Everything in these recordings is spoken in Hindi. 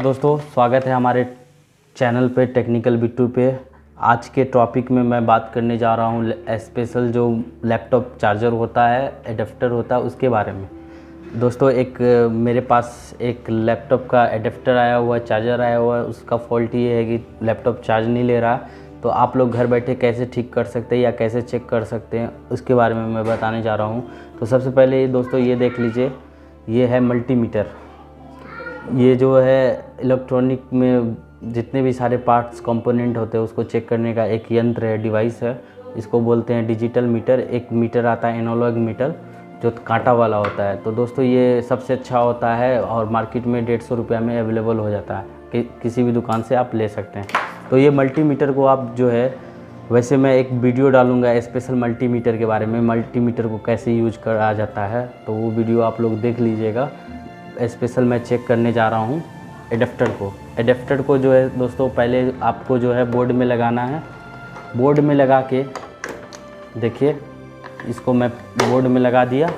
दोस्तों, स्वागत है हमारे चैनल पे टेक्निकल बिट्टू पे। आज के टॉपिक में मैं बात करने जा रहा हूँ स्पेशल जो लैपटॉप चार्जर होता है, एडेप्टर होता है, उसके बारे में। दोस्तों, मेरे पास एक लैपटॉप का एडेप्टर आया हुआ है, चार्जर आया हुआ है। उसका फॉल्ट ये है कि लैपटॉप चार्ज नहीं ले रहा। तो आप लोग घर बैठे कैसे ठीक कर सकते हैं या कैसे चेक कर सकते हैं, उसके बारे में मैं बताने जा रहा हूँ। तो सबसे पहले दोस्तों ये देख लीजिए, ये है मल्टीमीटर। ये जो है इलेक्ट्रॉनिक में जितने भी सारे पार्ट्स कंपोनेंट होते हैं उसको चेक करने का एक यंत्र है, डिवाइस है। इसको बोलते हैं डिजिटल मीटर। एक मीटर आता है एनालॉग मीटर जो कांटा वाला होता है। तो दोस्तों ये सबसे अच्छा होता है और मार्केट में 150 रुपये में अवेलेबल हो जाता है, किसी भी दुकान से आप ले सकते हैं। तो ये मल्टीमीटर को आप जो है, वैसे मैं एक वीडियो डालूंगा स्पेशल मल्टीमीटर के बारे में, मल्टीमीटर को कैसे यूज करा जाता है, तो वो वीडियो आप लोग देख लीजिएगा। स्पेशल मैं चेक करने जा रहा हूँ एडेप्टर को जो है दोस्तों, पहले आपको जो है बोर्ड में लगाना है। बोर्ड में लगा के देखिए, इसको मैं बोर्ड में लगा दिया।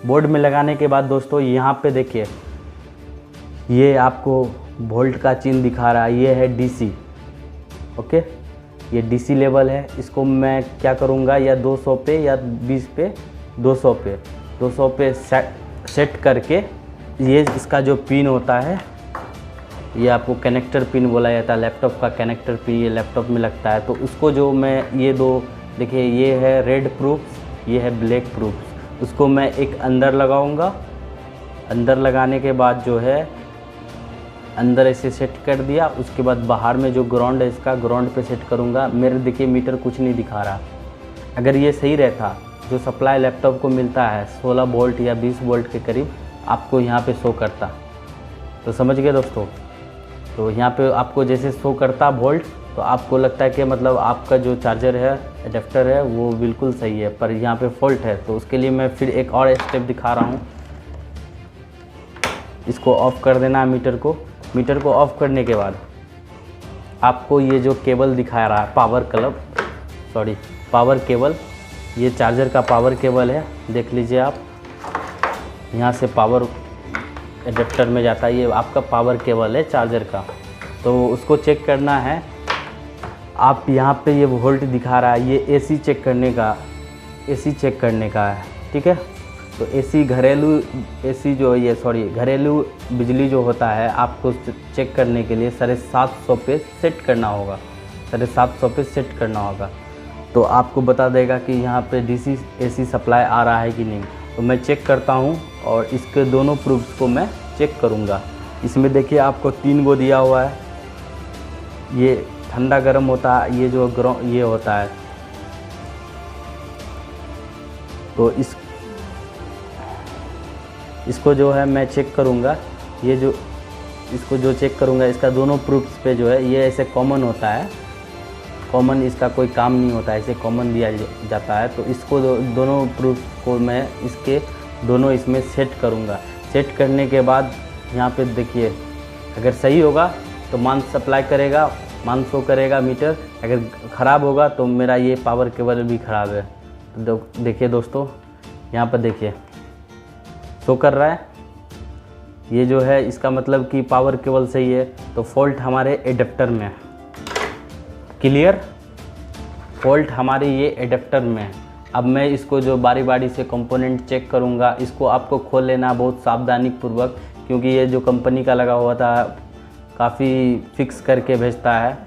बोर्ड में लगाने के बाद दोस्तों यहाँ पे देखिए, ये आपको वोल्ट का चिन्ह दिखा रहा है, ये है डीसी। ओके, ये डीसी लेवल है। इसको मैं क्या करूँगा, या 200 पे या 20 पे 200 पे सेट करके, ये इसका जो पिन होता है, ये आपको कनेक्टर पिन बोला जाता है। लैपटॉप का कनेक्टर पिन ये लैपटॉप में लगता है। तो उसको जो मैं ये दो देखिए, ये है रेड प्रूफ, ये है ब्लैक प्रूफ। उसको मैं एक अंदर लगाऊंगा। अंदर लगाने के बाद जो है, अंदर ऐसे सेट कर दिया। उसके बाद बाहर में जो ग्राउंड है, इसका ग्राउंड पे सेट करूंगा। मेरे देखिए मीटर कुछ नहीं दिखा रहा। अगर ये सही रहता, जो सप्लाई लैपटॉप को मिलता है 16 वोल्ट या 20 वोल्ट के करीब, आपको यहाँ पे शो करता। तो समझ गए दोस्तों। तो यहाँ पे आपको जैसे शो करता वोल्ट, तो आपको लगता है कि मतलब आपका जो चार्जर है, एडेप्टर है, वो बिल्कुल सही है। पर यहाँ पे फॉल्ट है। तो उसके लिए मैं फिर एक और स्टेप दिखा रहा हूँ। इसको ऑफ़ कर देना है मीटर को ऑफ़ करने के बाद आपको ये जो केबल दिखा रहा है, पावर केबल, ये चार्जर का पावर केबल है। देख लीजिए आप, यहाँ से पावर एडेप्टर में जाता है। ये आपका पावर केबल है चार्जर का। तो उसको चेक करना है। आप यहाँ पे ये वोल्ट दिखा रहा है, ये एसी चेक करने का है। ठीक है। तो घरेलू बिजली जो होता है, आपको चेक करने के लिए 750 पे सेट करना होगा। 750 पे सेट करना होगा। तो आपको बता देगा कि यहाँ पे डीसी एसी सप्लाई आ रहा है कि नहीं। तो मैं चेक करता हूँ और इसके दोनों प्रूफ्स को मैं चेक करूँगा। इसमें देखिए आपको 3 वो दिया हुआ है। ये ठंडा गर्म होता है, ये जो ये होता है। तो इसको जो है मैं चेक करूँगा। इसको जो चेक करूँगा, इसका दोनों प्रूफ्स पे जो है, ये ऐसे कॉमन होता है। कॉमन इसका कोई काम नहीं होता है, ऐसे कॉमन दिया जाता है। तो इसको दोनों प्रूफ को मैं इसके दोनों इसमें सेट करूँगा। सेट करने के बाद यहाँ पे देखिए, अगर सही होगा तो मान सप्लाई करेगा, मान शो करेगा मीटर। अगर ख़राब होगा तो मेरा ये पावर केबल भी ख़राब है। तो देखिए दोस्तों, यहाँ पर देखिए शो कर रहा है। ये जो है, इसका मतलब कि पावर केबल सही है। तो फॉल्ट हमारे एडेप्टर में है। क्लियर, फॉल्ट हमारे ये एडेप्टर में है। अब मैं इसको जो बारी बारी से कंपोनेंट चेक करूँगा। इसको आपको खोल लेना बहुत सावधानी पूर्वक, क्योंकि ये जो कंपनी का लगा हुआ था, काफ़ी फिक्स करके भेजता है।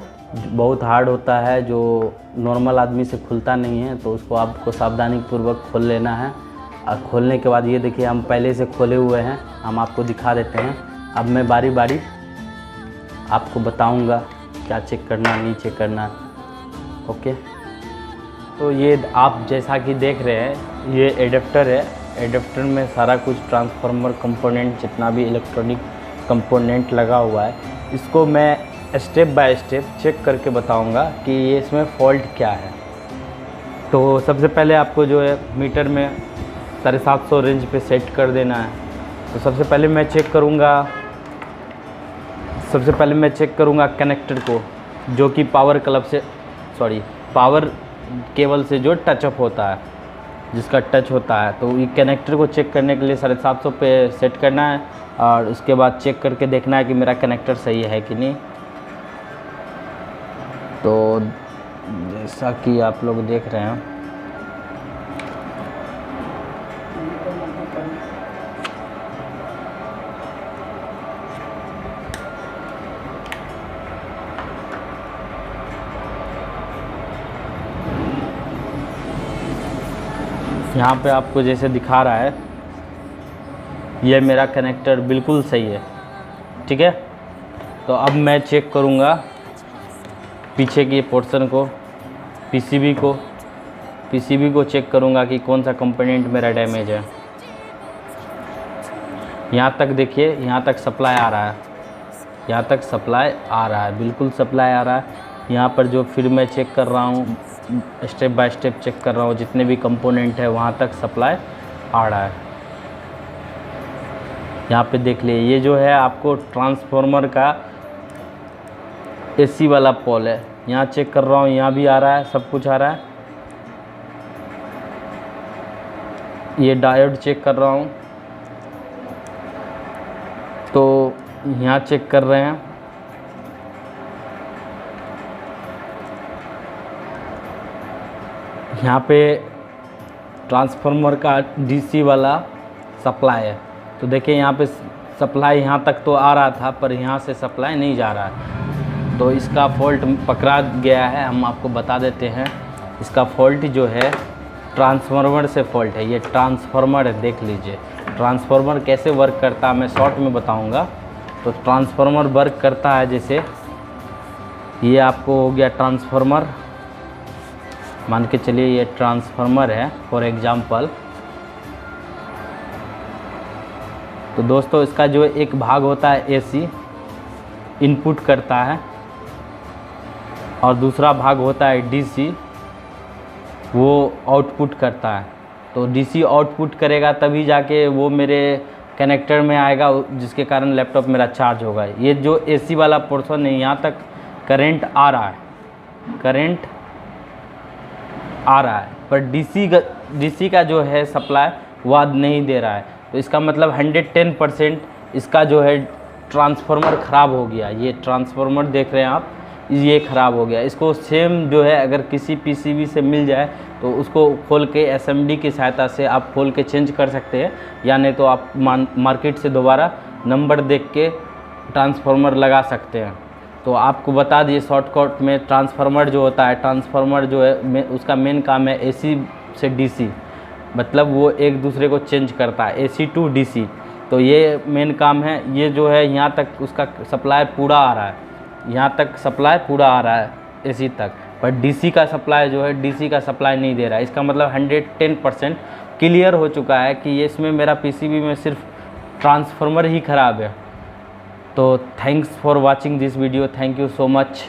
बहुत हार्ड होता है, जो नॉर्मल आदमी से खुलता नहीं है। तो उसको आपको सावधानी पूर्वक खोल लेना है। और खोलने के बाद ये देखिए, हम पहले से खोले हुए हैं, हम आपको दिखा देते हैं। अब मैं बारी बारी आपको बताऊँगा क्या चेक करना, नहीं चेक करना। ओके, तो ये आप जैसा कि देख रहे हैं, ये एडेप्टर है। एडेप्टर में सारा कुछ ट्रांसफार्मर कंपोनेंट, जितना भी इलेक्ट्रॉनिक कंपोनेंट लगा हुआ है, इसको मैं स्टेप बाय स्टेप चेक करके बताऊंगा कि ये इसमें फॉल्ट क्या है। तो सबसे पहले आपको जो है मीटर में 750 रेंज पे सेट कर देना है। तो सबसे पहले मैं चेक करूंगा कनेक्टर को, जो कि पावर केबल से जो टचअप होता है। जिसका टच होता है। तो ये कनेक्टर को चेक करने के लिए 750 पे सेट करना है और उसके बाद चेक करके देखना है कि मेरा कनेक्टर सही है कि नहीं। तो जैसा कि आप लोग देख रहे हैं, यहाँ पे आपको जैसे दिखा रहा है, ये मेरा कनेक्टर बिल्कुल सही है, ठीक है। तो अब मैं चेक करूँगा पीछे के पोर्शन को, पीसीबी को चेक करूँगा कि कौन सा कंपोनेंट मेरा डैमेज है। यहाँ तक देखिए, यहाँ तक सप्लाई आ रहा है, यहाँ तक सप्लाई आ रहा है, बिल्कुल सप्लाई आ रहा है। यहाँ पर जो फिर मैं चेक कर रहा हूँ, स्टेप बाय स्टेप चेक कर रहा हूँ, जितने भी कंपोनेंट है वहाँ तक सप्लाई आ रहा है। यहाँ पे देख लिए, ये जो है आपको ट्रांसफार्मर का एसी वाला पोल है। यहाँ चेक कर रहा हूँ, यहाँ भी आ रहा है, सब कुछ आ रहा है। ये डायोड चेक कर रहा हूँ, तो यहाँ चेक कर रहे हैं। यहाँ पे ट्रांसफार्मर का डीसी वाला सप्लाई है। तो देखिए यहाँ पे सप्लाई यहाँ तक तो आ रहा था, पर यहाँ से सप्लाई नहीं जा रहा है। तो इसका फॉल्ट पकड़ा गया है, हम आपको बता देते हैं। इसका फॉल्ट जो है ट्रांसफार्मर से फॉल्ट है। ये ट्रांसफार्मर है, देख लीजिए ट्रांसफार्मर कैसे वर्क करता है, मैं शॉर्ट में बताऊंगा। तो ट्रांसफार्मर वर्क करता है जैसे, ये आपको हो गया ट्रांसफार्मर, मान के चलिए ये ट्रांसफार्मर है फॉर एग्जांपल। तो दोस्तों इसका जो एक भाग होता है एसी, इनपुट करता है, और दूसरा भाग होता है डीसी, वो आउटपुट करता है। तो डीसी आउटपुट करेगा तभी जाके वो मेरे कनेक्टर में आएगा, जिसके कारण लैपटॉप मेरा चार्ज होगा। ये जो एसी वाला पोर्शन है, यहाँ तक करंट आ रहा है, करंट आ रहा है, पर डीसी का जो है सप्लाई वो नहीं दे रहा है। तो इसका मतलब 110% इसका जो है ट्रांसफार्मर ख़राब हो गया। ये ट्रांसफार्मर देख रहे हैं आप, ये ख़राब हो गया। इसको सेम जो है अगर किसी पीसीबी से मिल जाए तो उसको खोल के एसएमडी की सहायता से आप खोल के चेंज कर सकते हैं, या नहीं तो आप मार्केट से दोबारा नंबर देख के ट्रांसफार्मर लगा सकते हैं। तो आपको बता दिए शॉर्टकट में, ट्रांसफार्मर जो होता है, ट्रांसफार्मर जो है उसका मेन काम है एसी से डीसी, मतलब वो एक दूसरे को चेंज करता है, एसी टू डीसी। तो ये मेन काम है। ये जो है यहाँ तक उसका सप्लाई पूरा आ रहा है, यहाँ तक सप्लाई पूरा आ रहा है एसी तक, पर डीसी का सप्लाई जो है, डीसी का सप्लाई नहीं दे रहा है। इसका मतलब 110% क्लियर हो चुका है कि ये इसमें मेरा पीसीबी में सिर्फ ट्रांसफार्मर ही ख़राब है। तो thanks for watching this video, thank you so much.